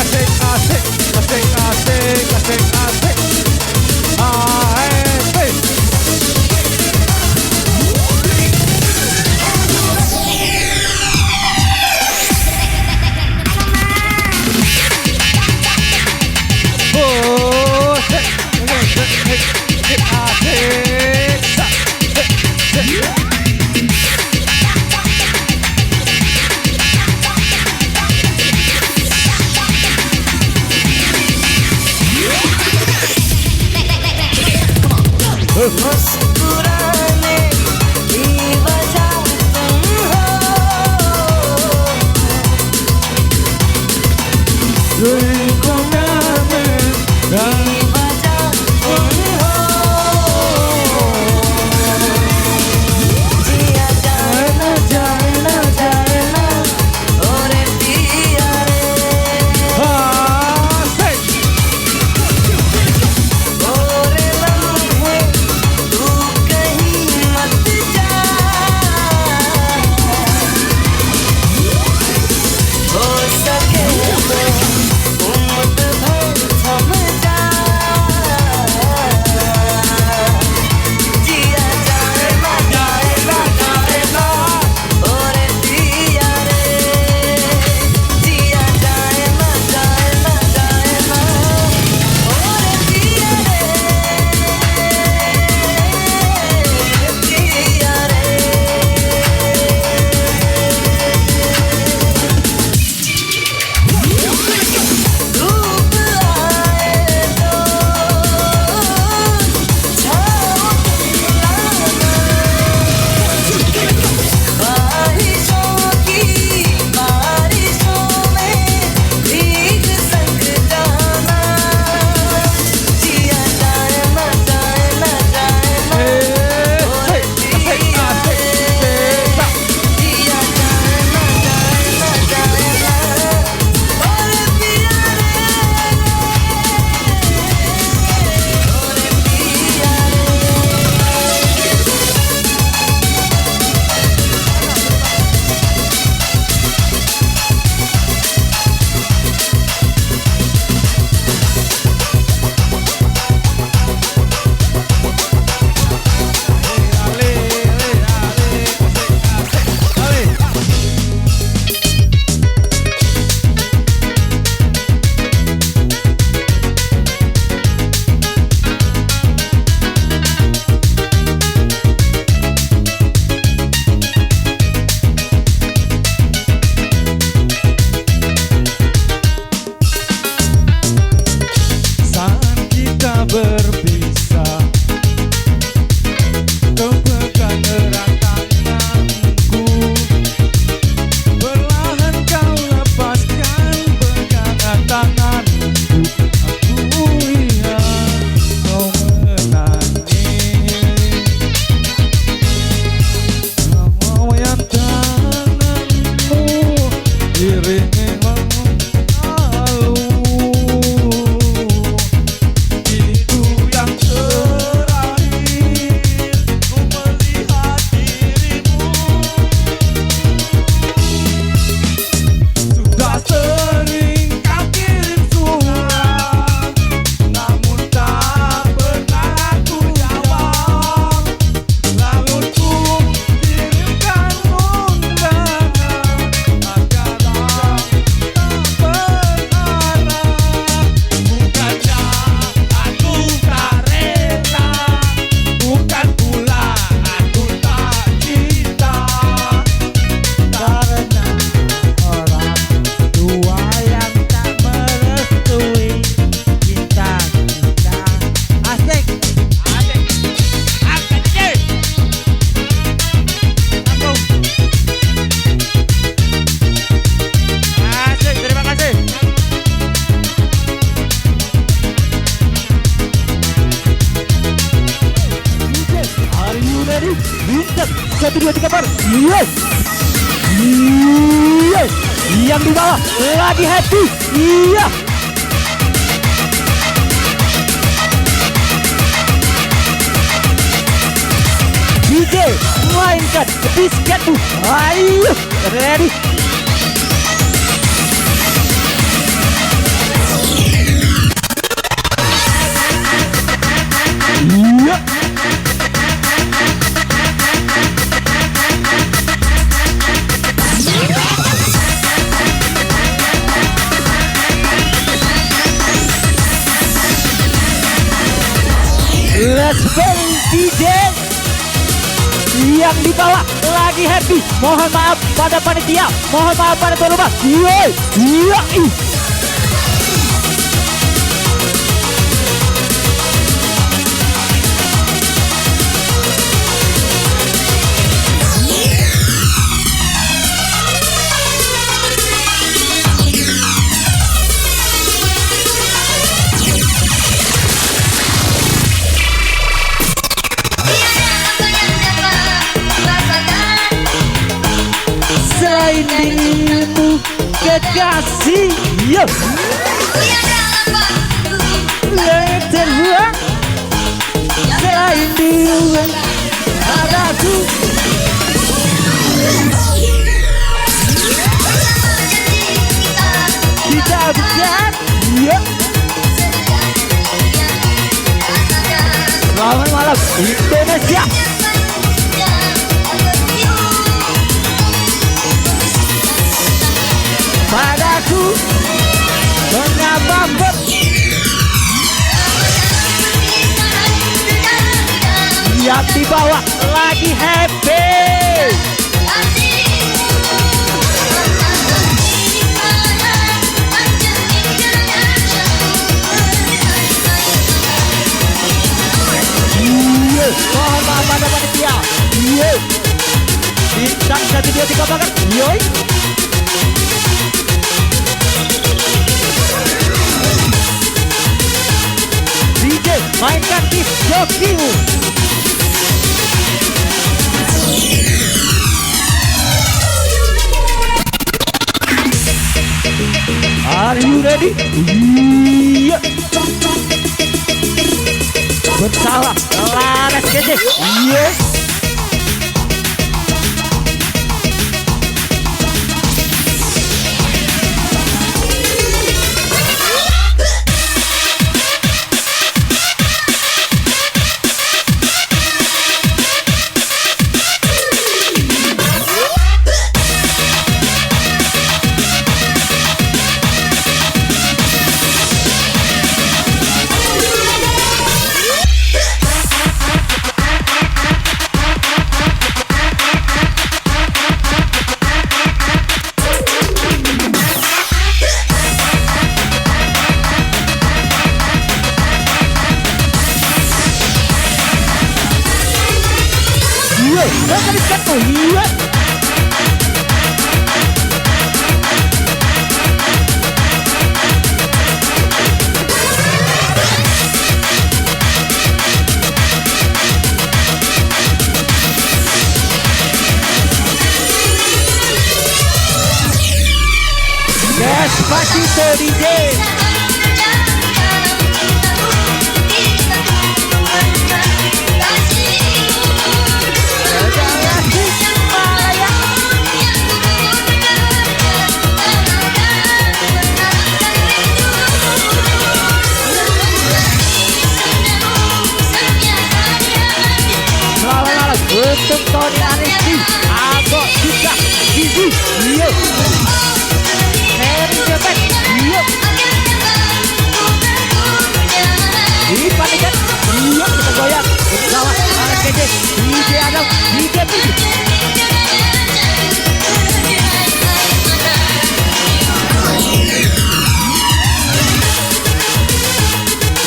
asik, asik, asik, asik, asik, asik. ASP. Oh, asik, मुस्कुराने की वजह तुम हो, दुनिया में की वजह तुम हो, जिया जाना जाना जाना और पिया रे, और लम्हे तू कहीं मत जा, हो सके तो उम्र भर थम जा, जिया जाना जाना जाना और पिया रे, जिया जाना जाना जाना और पिया रे, पिया रे। धूप आए तो छाँव खिलाना, बारिशों की बारिशों में भीग संग जाना, जिया जाना जाना जाना और पिया रे, जिया जाना जाना जाना और पिया saat kita berpisah, kau pegang erat tanganku, perlahan kau lepaskan pegangan tanganku. Aku lihat kau menangis, goyang tanganmu iringi lalu. Itu yang terakhir ku melihat dirimu. Sudah sering kau kirim surat, namun tak pernah aku jawab. Lalu ku kirimkan undangan agar tak berharap. Bukannya aku tak rela, bukan pula aku tak cinta, karena orang tua yang tak merestui cinta kita. Asik, asik, angkat je. Aku. Asik, terima kasih. Are you ready? Bintang 1, 2, 3, 4. Yes. Yes. Yang di bawah lagi happy. Iya. DJ mainkan disketmu. Ayo, ready. Let's go DJ. Yang di bawah lagi happy. Mohon maaf pada panitia, mohon maaf pada tuan rumah. Iya. Selain dirimu kekasih, yo. Terbuang selain dirimu padaku. Kita bukan, yo. Selamat malam Indonesia. Padaku mengapa yang di bawah lagi happy. Mohon maaf pada panitia. Bintang 1, 2, 3 bakar. Yoi. DJ mainkan di jokimu. Are you ready? Iya. Bersama Laras Gede. Iya. Iya. Despacito DJ. Untuk Tony Aristi, Agok juga, Gizi, iya. Heri Jepet, iya. Ini panikan, iya kita goyang. Bersama Laras Gede, DJ Adam, DJ Pidi.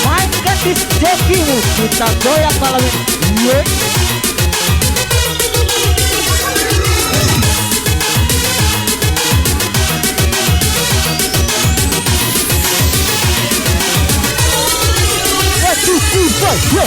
Mainkan di jokimu, kita goyang malam ini, iya. Yo.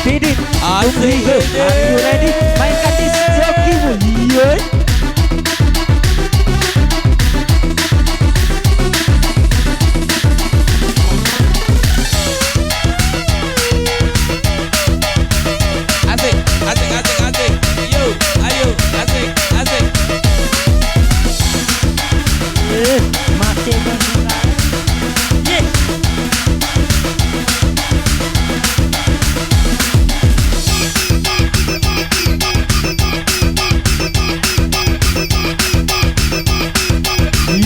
Didit, Asik, Are you ready? Mainkan di jokimu, yeay. Asik, asik, asik, asik. Ayo, ayo, asik, asik. Masih bergerak. Yeah.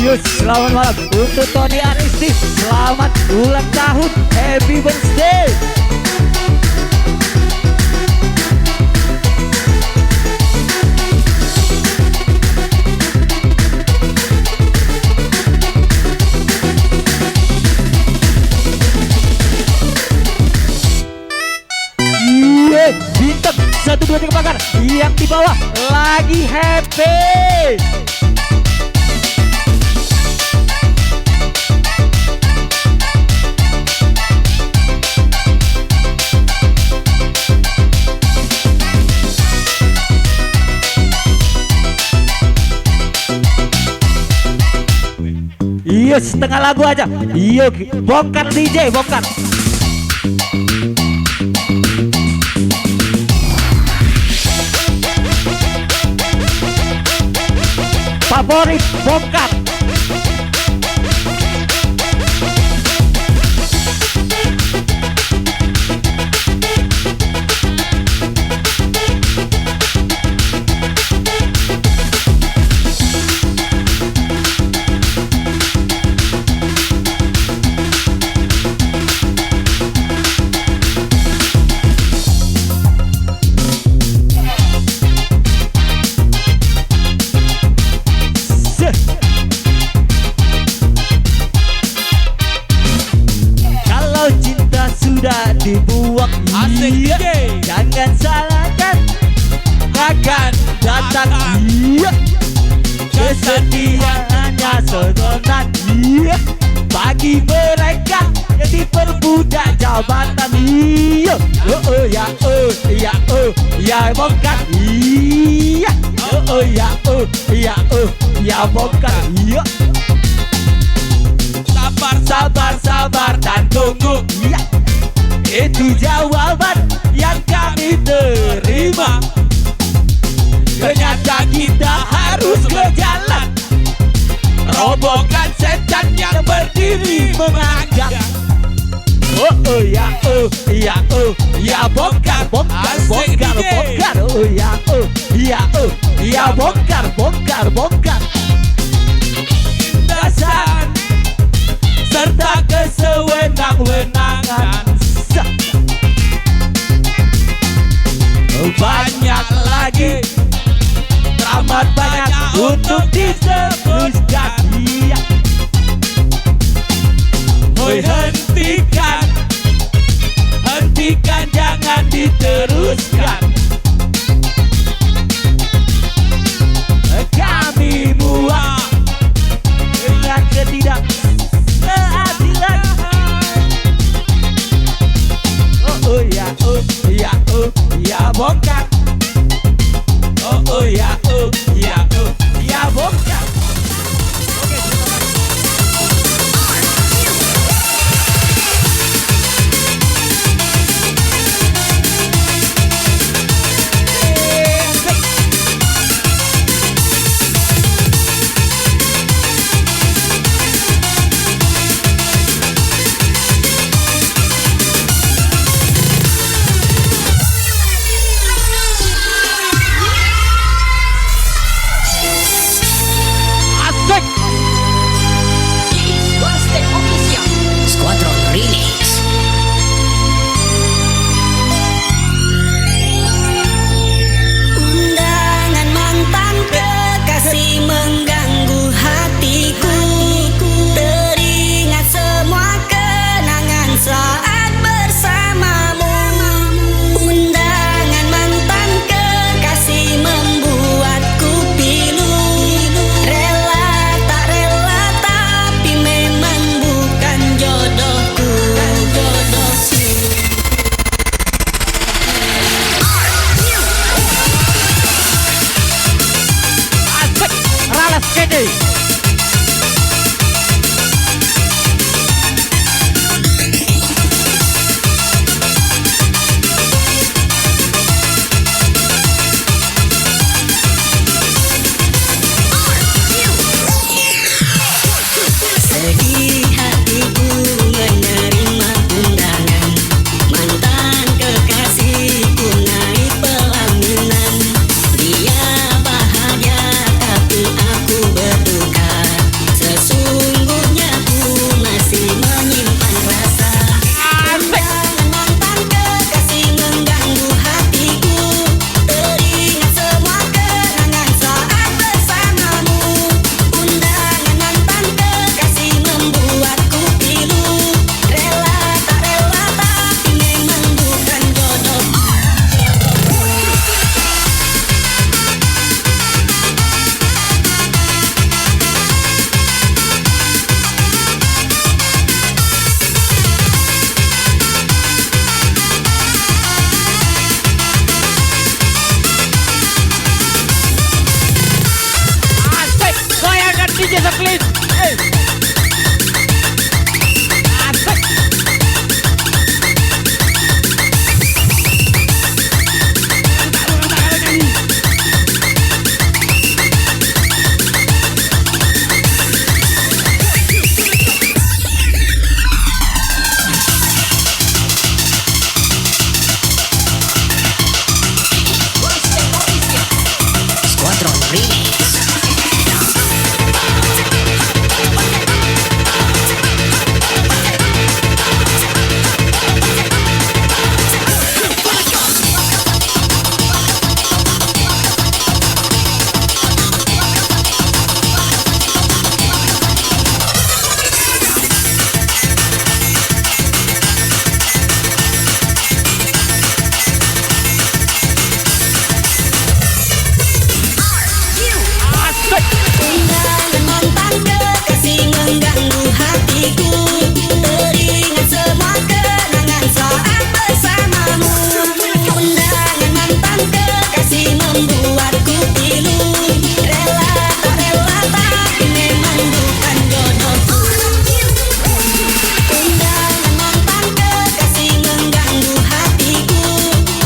Yes, selamat malam untuk Tony Aristi. Selamat ulang tahun, happy birthday. Bintang 1, 2, 3 bakar. Yang di bawah lagi happy. Iya, setengah lagu aja. Iya, bongkar DJ, bongkar. Favorit, bongkar. Kalau cinta sudah dibuang, Asik, iya, DJ. jangan salahkan, akan datang, iya. Kesediaannya sedonan, iya. Bagi mereka yang diperbudak jabatan, iya. Oh ya, iya, ya bongkar, iya. Ya, iya, ya bongkar, iya. Sabar, sabar, sabar dan tunggu. Iya, itu jawaban yang kami terima. Ternyata kita harus ke jalan, robohkan setan yang berdiri menganggap. Ya, ya bongkar, bongkar, Asik, bongkar, DJ. bongkar. Ya bongkar, bongkar, bongkar. Dasar serta kesewenang-wenangan, banyak lagi, teramat banyak untuk diteruskan. Iya. Hoi, hentikan, hentikan, jangan diteruskan. Kami muak dengan ketidakseadilan. Ya bongkar. Ya bongkar. Oke, terima kasih. Mas Kede. Sedih hatiku menerima undangan mantan kekasihku naik pelaminan. Dia bahagia tapi aku berduka. Sesungguhnya ku masih menyimpan rasa. Undangan mantan kekasih mengganggu hatiku. Teringat semua kenangan saat bersamamu. Undangan mantan kekasih membuatku pilu. Rela tak rela tapi memang bukan jodoh. Asik, goyangkan DJ Seklis. Asik. Squadron Remix. Asik. Undangan mantan kekasih mengganggu hatiku. Teringat semua kenangan saat bersamamu. Undangan mantan kekasih membuatku pilu. Rela tak rela tapi memang bukan jodohku. Undangan mantan kekasih mengganggu hatiku.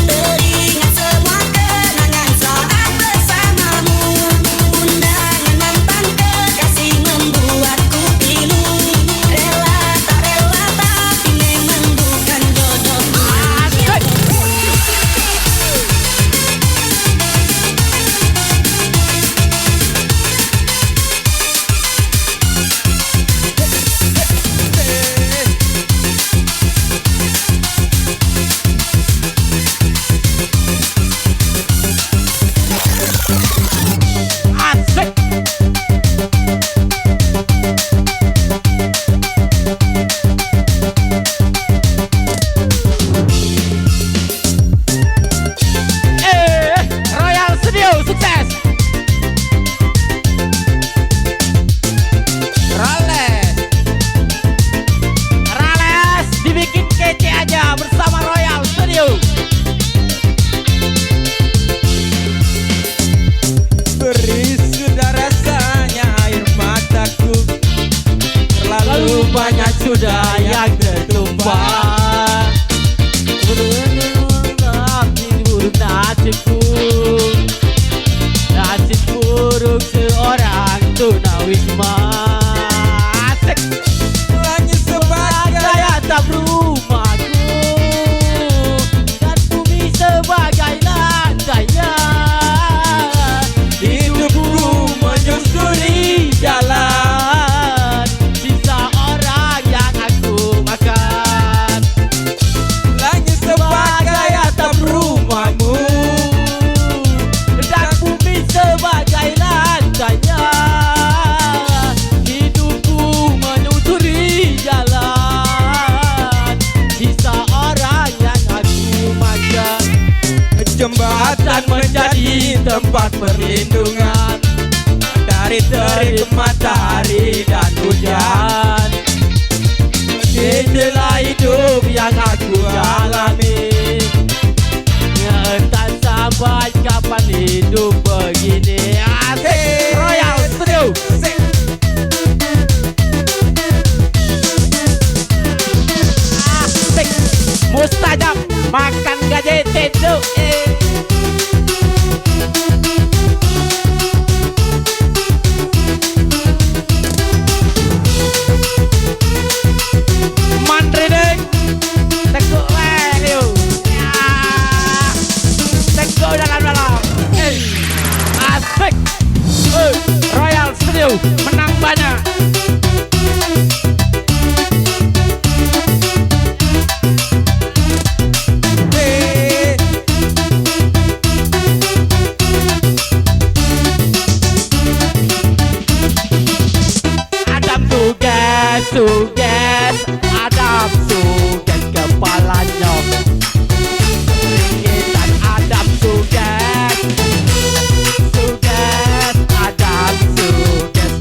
Teringat semua kenangan saat bersamamu. Undangan mantan kekasih membuatku pilu. Rela tak rela tapi memang bukan jodohku. Asik. Royal Studio sukses. Rales dibikin kece aja bersama Royal Studio. Beri sudah rasanya air mataku. Terlalu banyak sudah yang tertumpah. Nasib buruk seorang tunawisma. Asik. Langit sebagai Saya tak rumahku dan bumi sebagai lantainya. hidupku menyusuri Jalan sisa orang yang aku makan. langit sebagai atap rumahmu. Dan bumi sebagai lantainya. Hidupku menyusuri jalan sisa orang yang aku makan. Jembatan menjadi tempat perlindungan dari terik matahari dan hujan. Inilah hidup yang aku alami. Entah sampai kapan hidup begini. Asik. Royal Studio. menang banyak. Adam suges, Adam suges kepalanya. Ringitan Adam suges, Adam suges.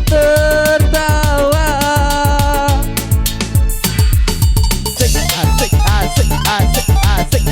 tertawa. Asik, asik, asik, asik, asik.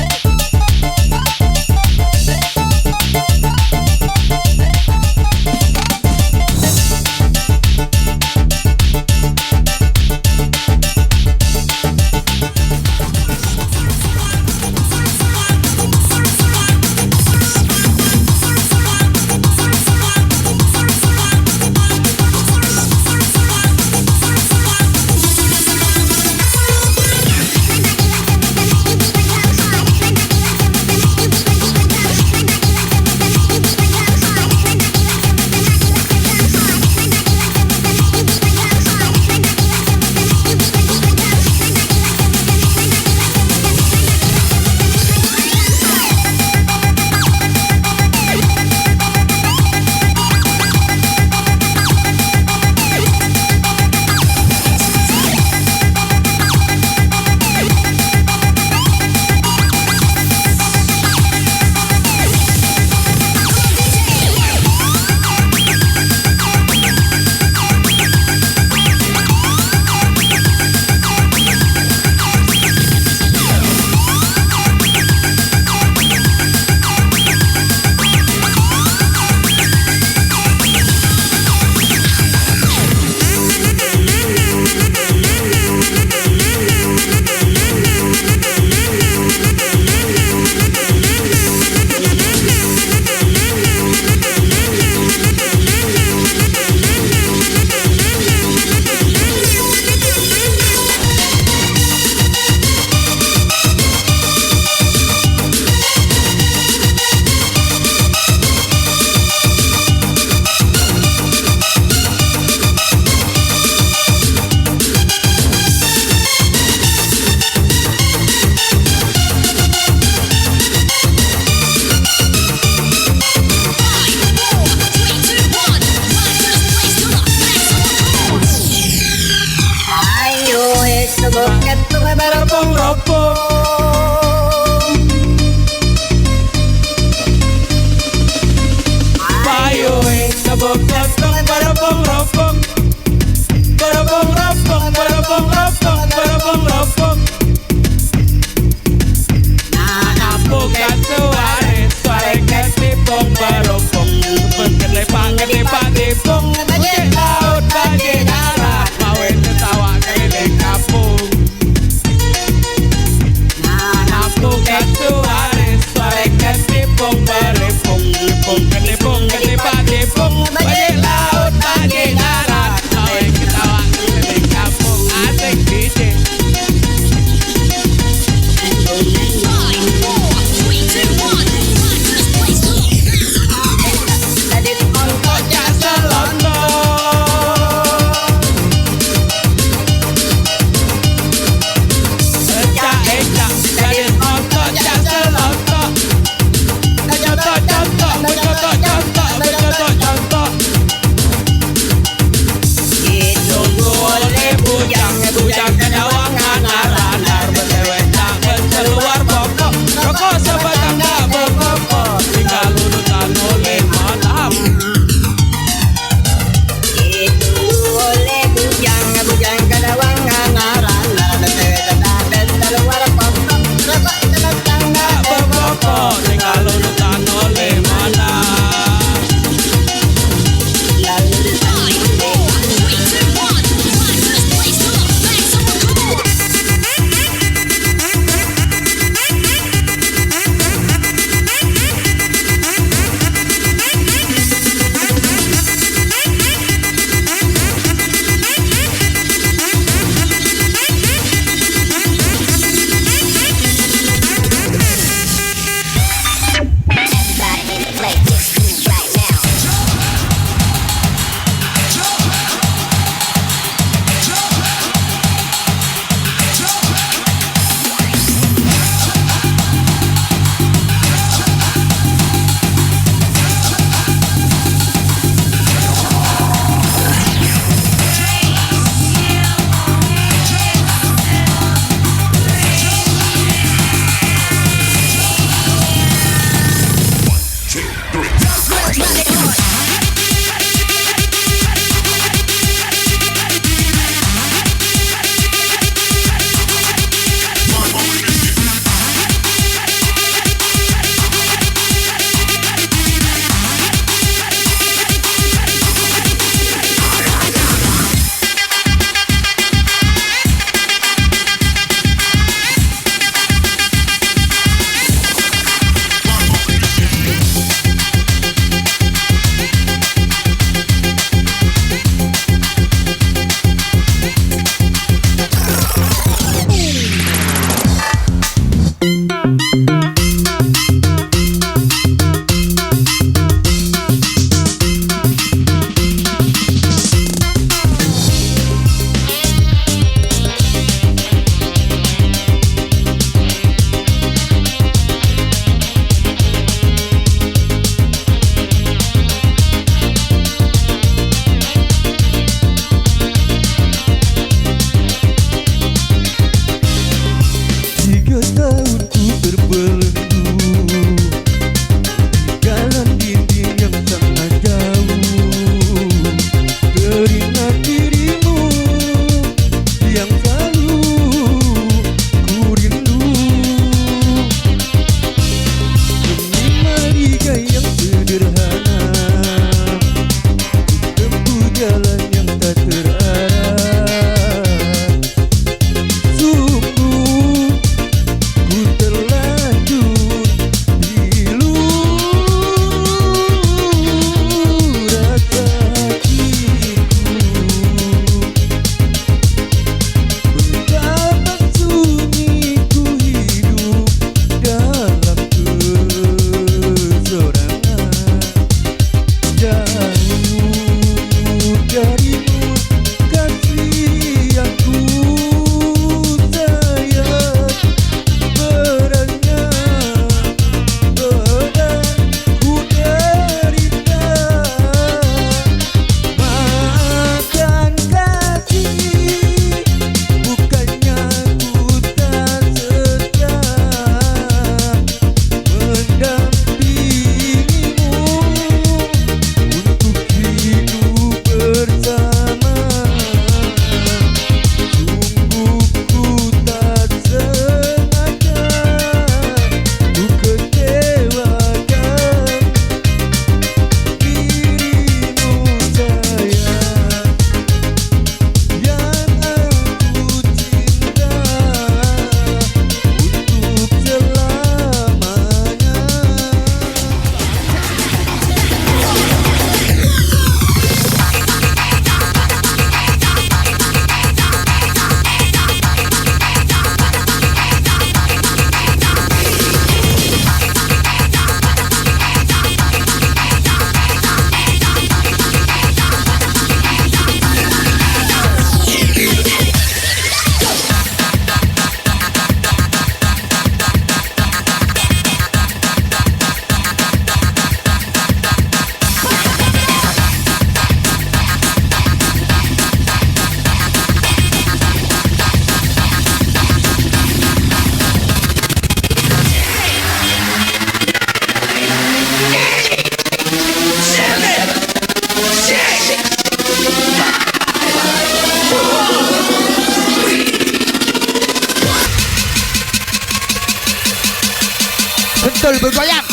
Betul bergoyang.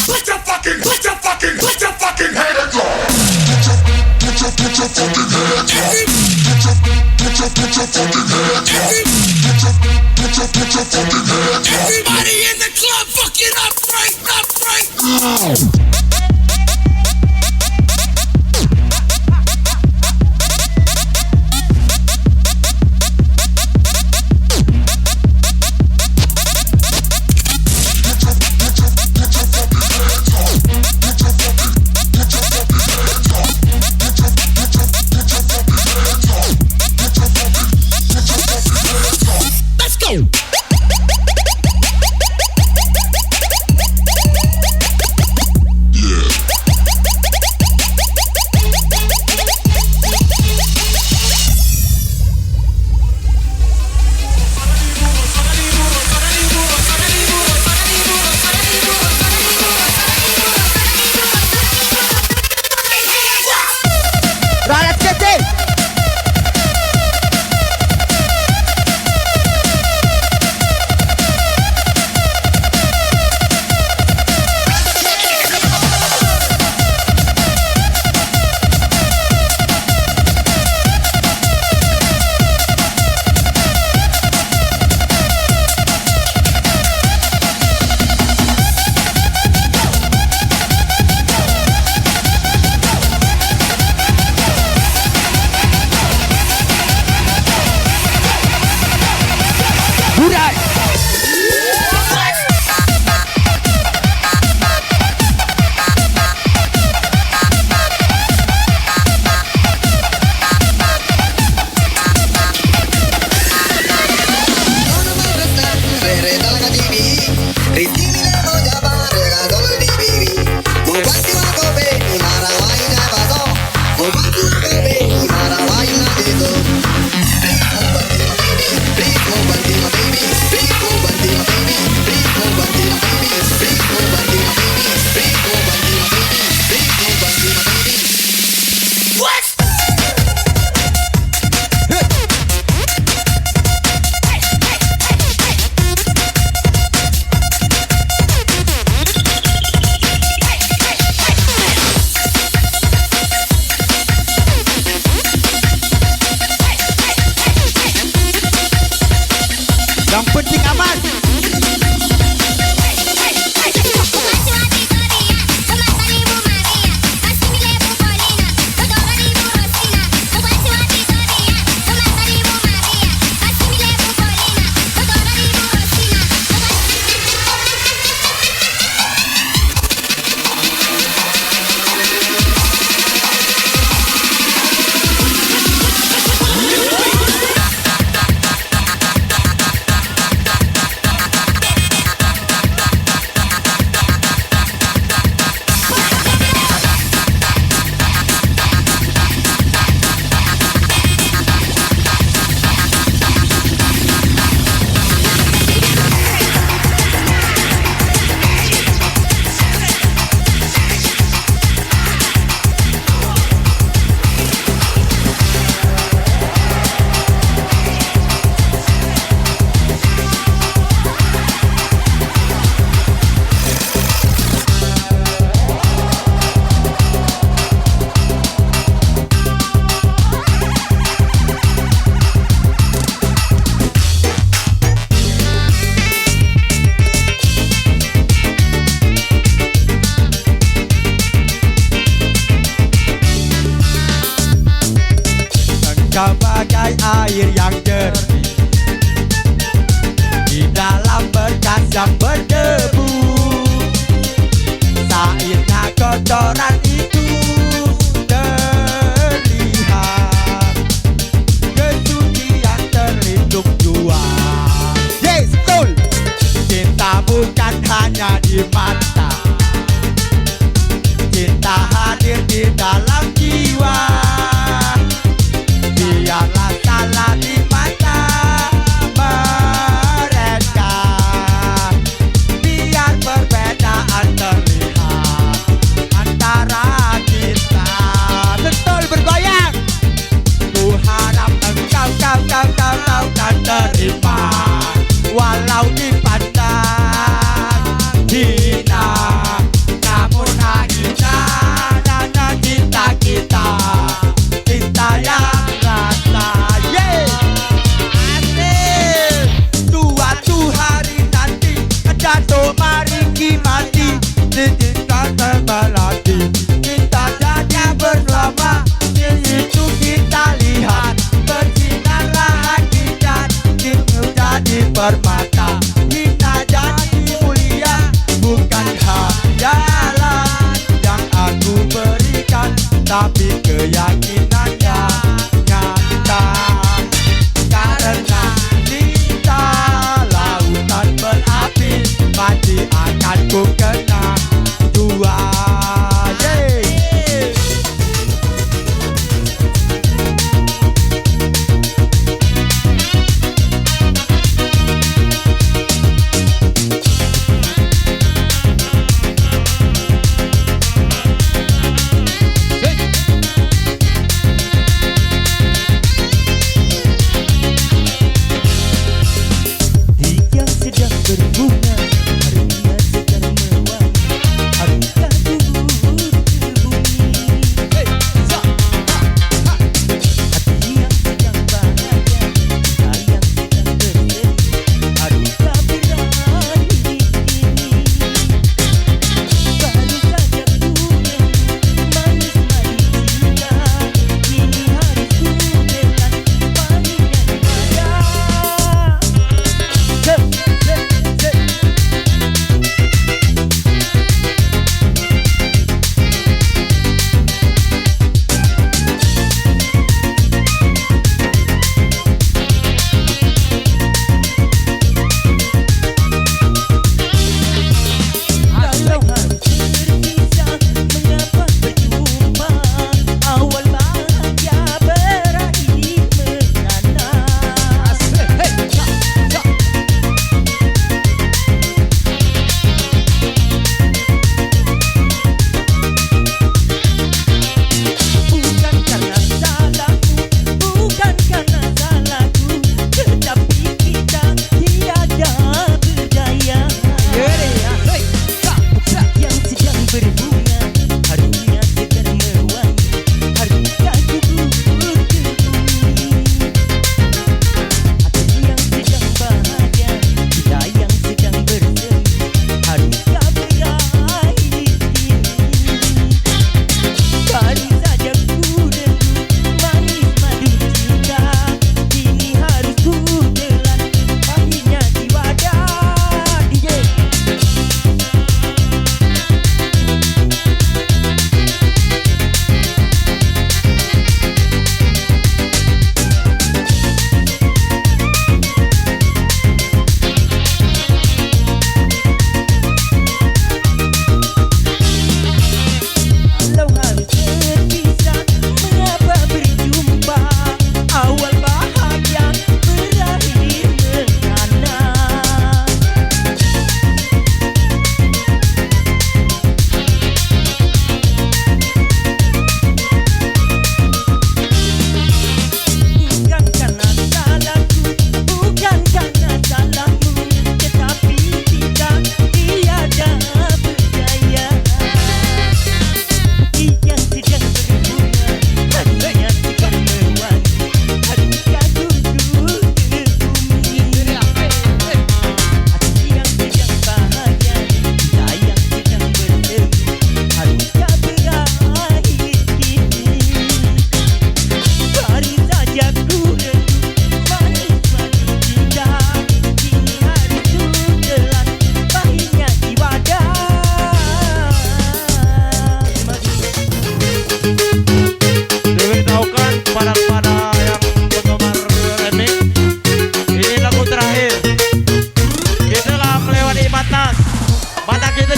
Put your fucking hands up. Put your fucking hands up. Put your fucking hands up. Put your fucking hands up. Everybody in the club fucking up right. tapi keyakinannya nyata. Karena cinta lautan berapi, mati akan ku kena dua.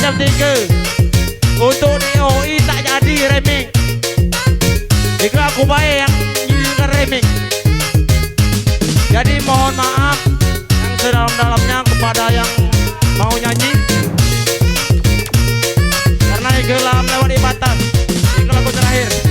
jam 3. Untuk DOI tak jadi remix. Jika aku baik yang nyanyikan remix. Jadi mohon maaf yang sedalam-dalamnya kepada yang mau nyanyi, karena gelam lewat di batas. Ini lagu terakhir.